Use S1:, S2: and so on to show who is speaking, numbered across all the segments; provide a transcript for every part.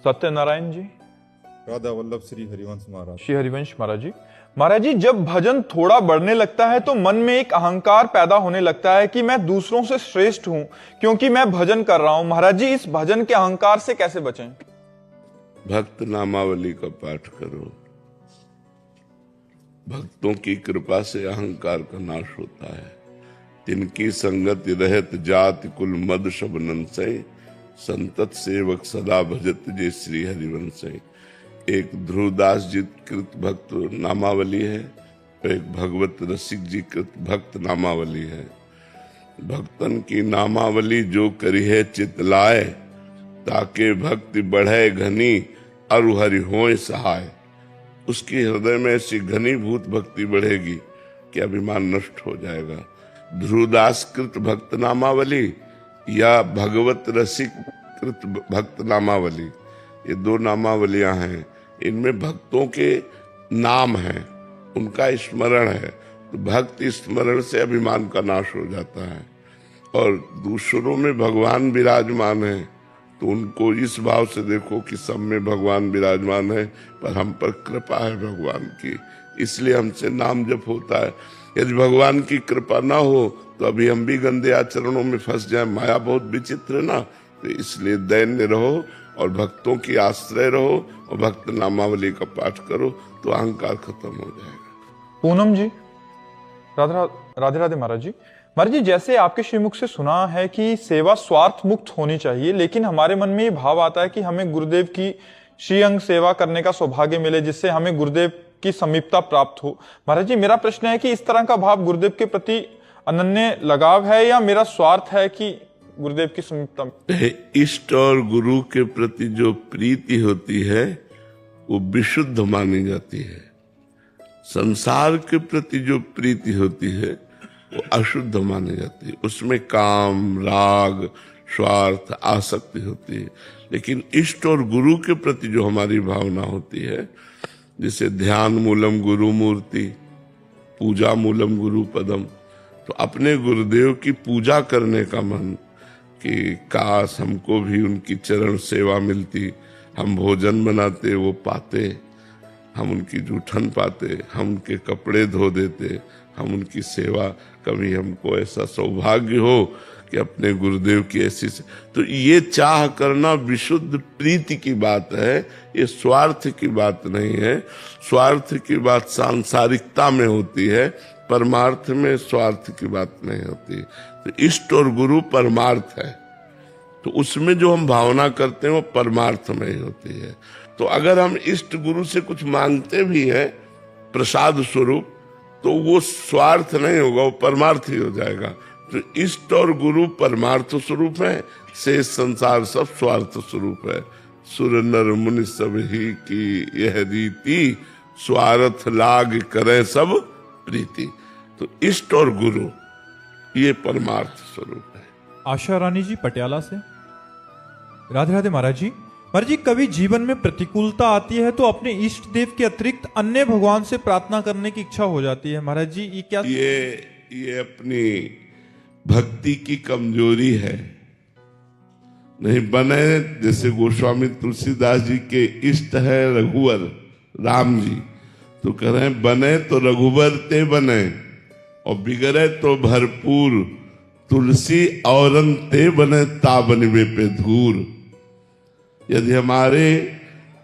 S1: सत्यनारायण जी।
S2: राधा वल्लभ श्री हरिवंश महाराज।
S1: श्री हरिवंश महाराज जी। महाराज जी, जब भजन थोड़ा बढ़ने लगता है तो मन में एक अहंकार पैदा होने लगता है कि मैं दूसरों से श्रेष्ठ हूं क्योंकि मैं भजन कर रहा हूं। महाराज जी, इस भजन के अहंकार से कैसे बचें?
S3: भक्त नामावली का पाठ करो। भक्तों की कृपा से अहंकार का नाश होता है। तिनकी संगति रहत जाति कुल मद शबनन से, संतत सेवक सदा भजत जे श्री हरिवंश। एक ध्रुवदास जी कृत भक्त नामावली है और एक भगवत रसिक जी कृत भक्त नामावली है। भक्तन की नामावली जो करी है चित लाए, ताके भक्ति बढ़े घनी अरु हरि होए सहाय। उसकी हृदय में ऐसी घनीभूत भक्ति बढ़ेगी कि अभिमान नष्ट हो जाएगा। ध्रुवदास कृत भक्त नामावली या भगवत रसिक कृत भक्त नामावली, ये दो नामावलियां हैं। इनमें भक्तों के नाम हैं, उनका स्मरण है, तो भक्त स्मरण से अभिमान का नाश हो जाता है। और दूसरों में भगवान विराजमान है तो उनको इस भाव से देखो कि सब में भगवान विराजमान है, पर हम पर कृपा है भगवान की, इसलिए हमसे नाम जप होता है। यदि भगवान की कृपा ना हो तो अभी हम भी गंदे आचरणों में फंस जाए। माया बहुत विचित्र है ना, तो इसलिए दैन्य रहो और भक्तों की आश्रय रहो और भक्त नामावली का पाठ करो तो अहंकार खत्म हो जाएगा।
S1: पूनम जी। राधे राधे महाराज जी। महाराज जी, जैसे आपके श्रीमुख से सुना है कि सेवा स्वार्थ मुक्त होनी चाहिए, लेकिन हमारे मन में ये भाव आता है कि हमें गुरुदेव की श्रीअंग सेवा करने का सौभाग्य मिले, जिससे हमें गुरुदेव की समीपता प्राप्त हो। महाराज जी, मेरा प्रश्न है कि इस तरह का भाव गुरुदेव के प्रति अनन्य लगाव है या मेरा स्वार्थ है कि गुरुदेव की समीपता?
S3: इष्ट और गुरु के प्रति जो प्रीति होती है वो विशुद्ध मानी जाती है। संसार के प्रति जो प्रीति होती है वो अशुद्ध मानी जाती है। उसमें काम, राग, स्वार्थ, आसक्ति होती है। लेकिन इष्ट और गुरु के प्रति जो हमारी भावना होती है, जैसे ध्यान मूलम गुरु मूर्ति, पूजा मूलम गुरु पदम, तो अपने गुरुदेव की पूजा करने का मन कि काश हमको भी उनकी चरण सेवा मिलती, हम भोजन बनाते वो पाते, हम उनकी जूठन पाते, हम उनके कपड़े धो देते, हम उनकी सेवा, कभी हमको ऐसा सौभाग्य हो कि अपने गुरुदेव की ऐसी तो ये चाह करना विशुद्ध प्रीति की बात है, ये स्वार्थ की बात नहीं है। स्वार्थ की बात सांसारिकता में होती है, परमार्थ में स्वार्थ की बात नहीं होती। तो इष्ट और गुरु परमार्थ है, तो उसमें जो हम भावना करते हैं वो परमार्थ में ही होती है। तो अगर हम इष्ट गुरु से कुछ मांगते भी हैं प्रसाद स्वरूप, तो वो स्वार्थ नहीं होगा, वो परमार्थ ही हो जाएगा। तो इष्ट और गुरु परमार्थ स्वरूप है, शेष संसार सब स्वार्थ स्वरूप है। सुर नर मुनि सब ही की यह रीति, स्वार्थ लाग करे सब प्रीति। तो इष्ट और गुरु ये परमार्थ स्वरूप है।
S4: आशा रानी जी पटियाला से। राधे राधे महाराज जी। महाराज जी, कभी जीवन में प्रतिकूलता आती है तो अपने इष्ट देव के अतिरिक्त अन्य भगवान से प्रार्थना करने की इच्छा हो जाती है। महाराज जी, ये क्या?
S3: ये अपनी भक्ति की कमजोरी है। नहीं बने, जैसे गोस्वामी तुलसीदास जी के इष्ट है रघुवर राम जी, तो कह रहे हैं बने तो रघुवर ते बने और बिगड़े तो भरपूर, तुलसी औरन ते बने ताबनवे पे धूर। यदि हमारे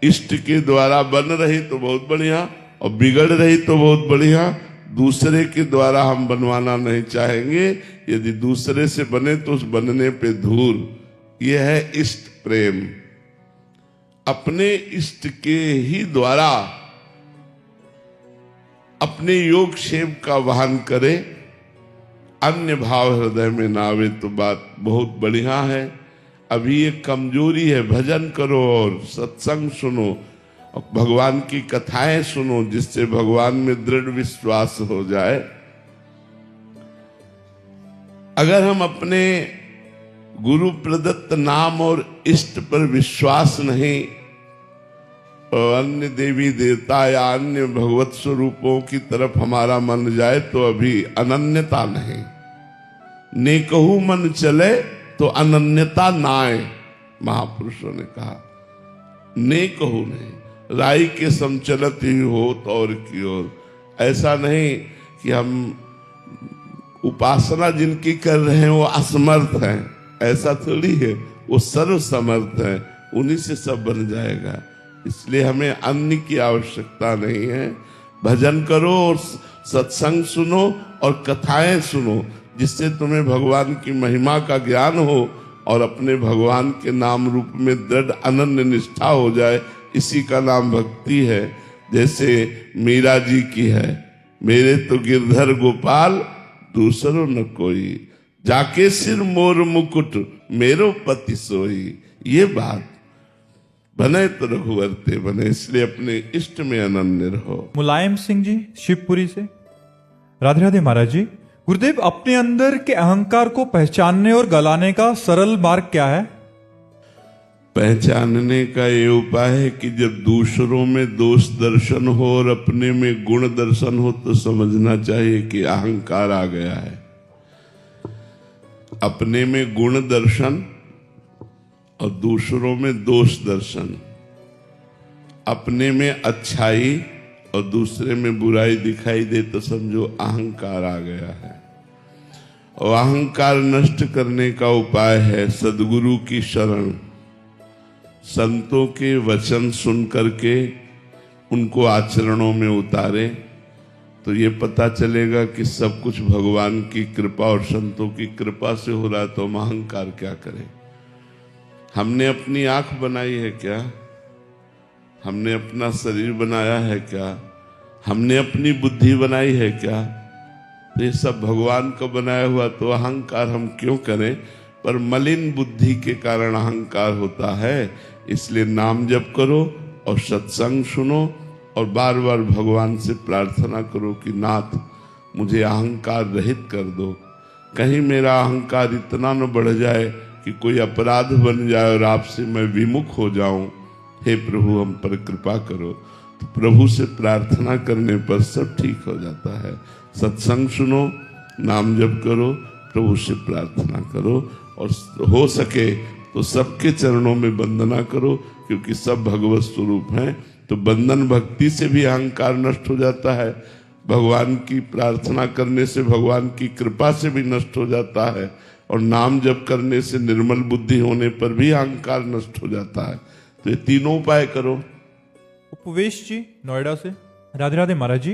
S3: इष्ट के द्वारा बन रही तो बहुत बढ़िया, और बिगड़ रही तो बहुत बढ़िया। दूसरे के द्वारा हम बनवाना नहीं चाहेंगे। यदि दूसरे से बने तो उस बनने पे धूर। यह है इष्ट प्रेम। अपने इष्ट के ही द्वारा अपने योग क्षेम का वहन करे, अन्य भाव हृदय में ना आवे तो बात बहुत बढ़िया है। अभी ये कमजोरी है। भजन करो और सत्संग सुनो और भगवान की कथाएं सुनो, जिससे भगवान में दृढ़ विश्वास हो जाए। अगर हम अपने गुरु प्रदत्त नाम और इष्ट पर विश्वास नहीं और अन्य देवी देवता या अन्य भगवत स्वरूपों की तरफ हमारा मन जाए तो अभी अनन्यता नहीं। नेकहु मन चले तो अनन्यता नाए, महापुरुषों ने कहा। नेक हो नहीं, राई के समचलत ही होत और की ओर। ऐसा नहीं कि हम उपासना जिनकी कर रहे हैं वो असमर्थ हैं, ऐसा थोड़ी है, वो सर्व समर्थ है, उन्हीं से सब बन जाएगा। इसलिए हमें अन्य की आवश्यकता नहीं है। भजन करो और सत्संग सुनो और कथाएं सुनो, जिससे तुम्हें भगवान की महिमा का ज्ञान हो और अपने भगवान के नाम रूप में दृढ़ अनन्य निष्ठा हो जाए। इसी का नाम भक्ति है। जैसे मीरा जी की है, मेरे तो गिरधर गोपाल दूसरो न कोई, जाके सिर मोर मुकुट मेरो पति सोई। ये बात बने तो रघुवरते बने, इसलिए अपने इष्ट में अनन्य रहो।
S4: मुलायम सिंह जी शिवपुरी से। राधे राधे महाराज जी, गुरुदेव अपने अंदर के अहंकार को पहचानने और गलाने का सरल मार्ग क्या है?
S3: पहचानने का ये उपाय है कि जब दूसरों में दोष दर्शन हो और अपने में गुण दर्शन हो तो समझना चाहिए कि अहंकार आ गया है। अपने में गुण दर्शन और दूसरों में दोष दर्शन, अपने में अच्छाई और दूसरे में बुराई दिखाई दे तो समझो अहंकार आ गया है। और अहंकार नष्ट करने का उपाय है सद्गुरु की शरण, संतों के वचन सुन करके उनको आचरणों में उतारे तो ये पता चलेगा कि सब कुछ भगवान की कृपा और संतों की कृपा से हो रहा है। तो हम अहंकार क्या करें? हमने अपनी आंख बनाई है क्या? हमने अपना शरीर बनाया है क्या? हमने अपनी बुद्धि बनाई है क्या? तो ये सब भगवान का बनाया हुआ, तो अहंकार हम क्यों करें? पर मलिन बुद्धि के कारण अहंकार होता है। इसलिए नाम जप करो और सत्संग सुनो और बार बार भगवान से प्रार्थना करो कि नाथ मुझे अहंकार रहित कर दो। कहीं मेरा अहंकार इतना न बढ़ जाए कि कोई अपराध बन जाए और आपसे मैं विमुख हो जाऊं। हे प्रभु हम पर कृपा करो। तो प्रभु से प्रार्थना करने पर सब ठीक हो जाता है। सत्संग सुनो, नाम जप करो, प्रभु से प्रार्थना करो और हो सके तो सबके चरणों में वंदना करो, क्योंकि सब भगवत स्वरूप हैं। तो बंधन भक्ति से भी अहंकार नष्ट हो जाता है, भगवान की प्रार्थना करने से भगवान की कृपा से भी नष्ट हो जाता है, और नाम जप करने से निर्मल बुद्धि होने पर भी अहंकार नष्ट हो जाता है। तो ये तीनों उपाय करो।
S4: उपवेश जी नोएडा से। राधे राधे महाराज जी,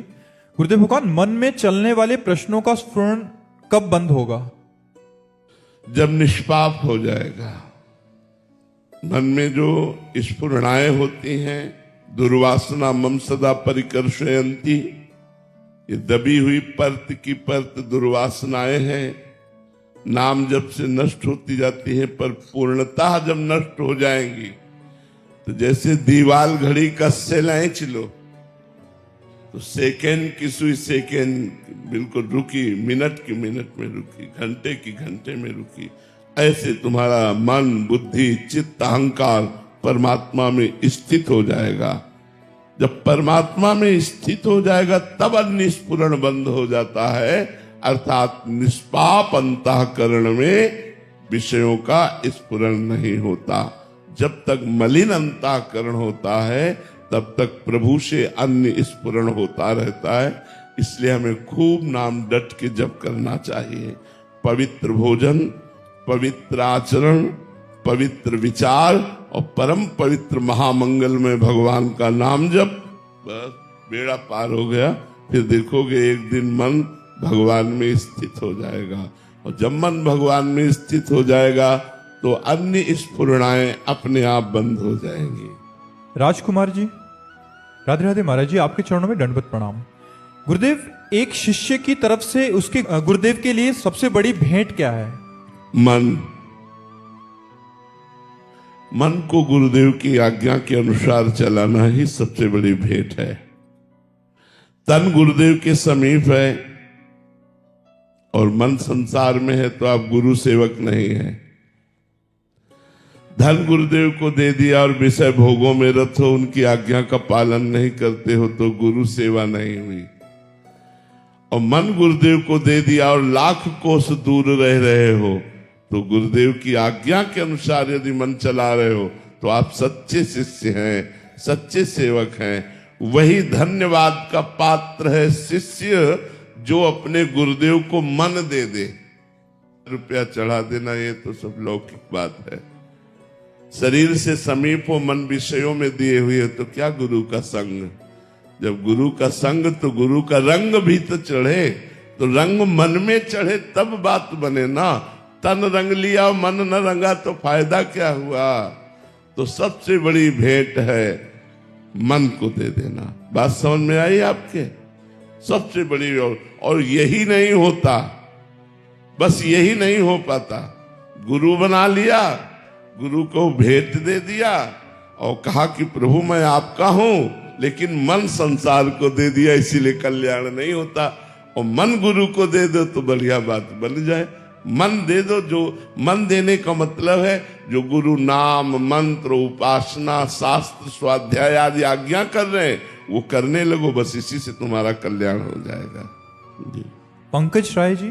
S4: गुरुदेव भगवान मन में चलने वाले प्रश्नों का स्फुरण कब बंद होगा?
S3: जब निष्पाप हो जाएगा। मन में जो स्फुरणाएं होती हैं, दुर्वासना मम सदा परिकर्षयन्ति, ये दबी हुई परत की परत दुर्वासनाएं हैं, नाम जब से नष्ट होती जाती है, पर पूर्णतः जब नष्ट हो जाएंगी तो जैसे दीवाल घड़ी का सेलाइच लो तो सेकेंड की सुई सेकेंड बिल्कुल रुकी, मिनट की मिनट में रुकी, घंटे की घंटे में रुकी। ऐसे तुम्हारा मन बुद्धि चित्त अहंकार परमात्मा में स्थित हो जाएगा। जब परमात्मा में स्थित हो जाएगा तब अन्य स्फुरण बंद हो जाता है, अर्थात निष्पाप अंतःकरण में विषयों का स्फुरण नहीं होता। जब तक मलिन अंतःकरण होता है तब तक प्रभु से अन्य स्फुरण होता रहता है। इसलिए हमें खूब नाम डट के जप करना चाहिए। पवित्र भोजन, पवित्र आचरण, पवित्र विचार और परम पवित्र महामंगल में भगवान का नाम जप, बस बेड़ा पार हो गया। फिर देखोगे एक दिन मन भगवान में स्थित हो जाएगा, और जब मन भगवान में स्थित हो जाएगा तो अन्य स्फुरणाएं अपने आप बंद हो जाएंगी।
S4: राजकुमार जी, राधे राधे महाराज जी, आपके चरणों में दंडवत प्रणाम। गुरुदेव, एक शिष्य की तरफ से उसके गुरुदेव के लिए सबसे बड़ी भेंट क्या है? मन को गुरुदेव की आज्ञा के अनुसार चलाना ही सबसे बड़ी भेंट है। तन गुरुदेव के समीप है और मन संसार में है तो आप गुरु सेवक नहीं है। धन गुरुदेव को दे दिया और विषय भोगों में रत हो, उनकी आज्ञा का पालन नहीं करते हो तो गुरु सेवा नहीं हुई। और मन गुरुदेव को दे दिया और लाख कोस दूर रह रहे हो तो गुरुदेव की आज्ञा के अनुसार यदि मन चला रहे हो
S3: तो आप सच्चे शिष्य हैं, सच्चे सेवक हैं। वही धन्यवाद का पात्र है शिष्य जो अपने गुरुदेव को मन दे दे। रुपया चढ़ा देना ये तो सब लौकिक बात है। शरीर से समीप हो, मन विषयों में दिए हुए तो क्या गुरु का संग। जब गुरु का संग तो गुरु का रंग भी तो चढ़े, तो रंग मन में चढ़े तब बात बने ना। तन रंग लिया मन न रंगा तो फायदा क्या हुआ। तो सबसे बड़ी भेंट है मन को दे देना। बात समझ में आई आपके? सबसे बड़ी। और यही नहीं होता, बस यही नहीं हो पाता। गुरु बना लिया, गुरु को भेंट दे दिया और कहा कि प्रभु मैं आपका हूं, लेकिन मन संसार को दे दिया, इसीलिए कल्याण नहीं होता। और मन गुरु को दे दो तो बढ़िया बात बन जाए। मन दे दो, जो मन देने का मतलब है जो गुरु नाम मंत्र उपासना शास्त्र स्वाध्याय आदि आज्ञा कर रहे हैं वो करने लगो, बस इसी से तुम्हारा कल्याण हो जाएगा जी।
S4: पंकज राय जी,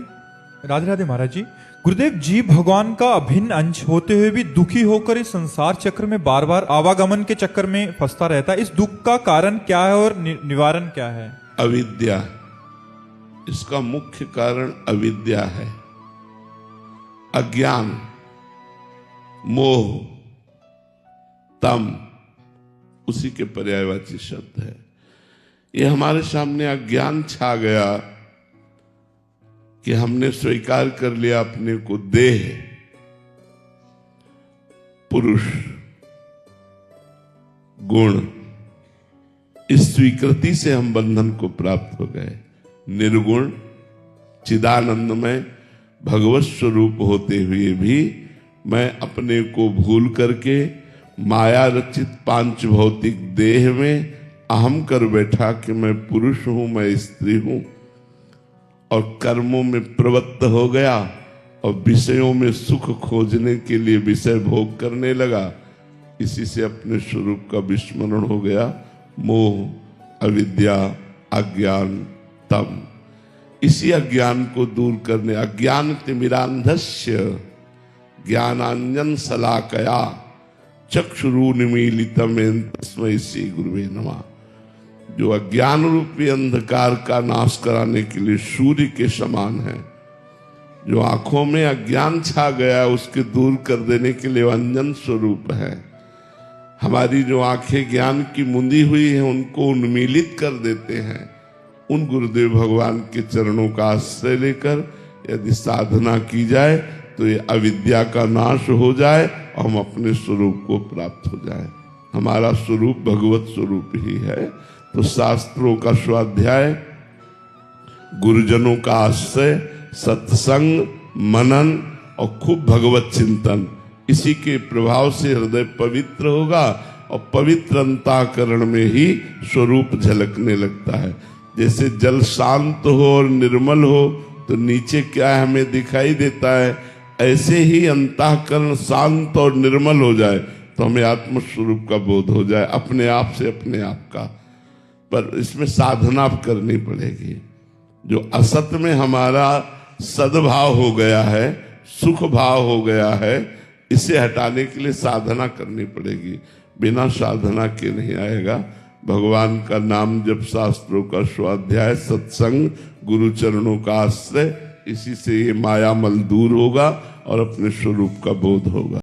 S4: राधे राधे महाराज जी। गुरुदेव जी भगवान का अभिन्न अंश होते हुए भी दुखी होकर इस संसार चक्र में बार बार आवागमन के चक्कर में फंसता रहता है। इस दुख का कारण क्या है और निवारण क्या है?
S3: अविद्या, इसका मुख्य कारण अविद्या है। अज्ञान, मोह, तम उसी के पर्यायवाची शब्द है। ये हमारे सामने अज्ञान छा गया कि हमने स्वीकार कर लिया अपने को देह, पुरुष, गुण। इस स्वीकृति से हम बंधन को प्राप्त हो गए। निर्गुण चिदानंदमय भगवत स्वरूप होते हुए भी मैं अपने को भूल करके माया रचित पांच भौतिक देह में अहम कर बैठा कि मैं पुरुष हूं, मैं स्त्री हूं, और कर्मों में प्रवृत्त हो गया और विषयों में सुख खोजने के लिए विषय भोग करने लगा। इसी से अपने स्वरूप का विस्मरण हो गया। मोह, अविद्या, अज्ञान, तम। इसी अज्ञान को दूर करने, अज्ञान तिमिरांधस्य ज्ञानांजन शलाकया चक्षुरुन्मीलितम तस्मै श्री गुरुवे नमः। जो अज्ञान रूपी अंधकार का नाश कराने के लिए सूर्य के समान है, जो आंखों में अज्ञान छा गया उसके दूर कर देने के लिए अंजन स्वरूप है। हमारी जो आंखें ज्ञान की मुंदी हुई हैं उनको उन्मीलित कर देते हैं। उन गुरुदेव भगवान के चरणों का आश्रय लेकर यदि साधना की जाए तो ये अविद्या का नाश हो जाए और हम अपने स्वरूप को प्राप्त हो जाए। हमारा स्वरूप भगवत स्वरूप ही है। तो शास्त्रों का स्वाध्याय, गुरुजनों का आश्रय, सत्संग, मनन और खूब भगवत चिंतन, इसी के प्रभाव से हृदय पवित्र होगा और पवित्र अंतःकरण में ही स्वरूप झलकने लगता है। जैसे जल शांत हो और निर्मल हो तो नीचे क्या हमें दिखाई देता है, ऐसे ही अंतःकरण शांत और निर्मल हो जाए तो हमें आत्मस्वरूप का बोध हो जाए, अपने आप से अपने आप का। पर इसमें साधना करनी पड़ेगी। जो असत में हमारा सद्भाव हो गया है, सुख भाव हो गया है, इसे हटाने के लिए साधना करनी पड़ेगी। बिना साधना के नहीं आएगा। भगवान का नाम जप, शास्त्रों का स्वाध्याय, सत्संग, गुरु चरणों का आश्रय, इसी से ये माया मल दूर होगा और अपने स्वरूप का बोध होगा।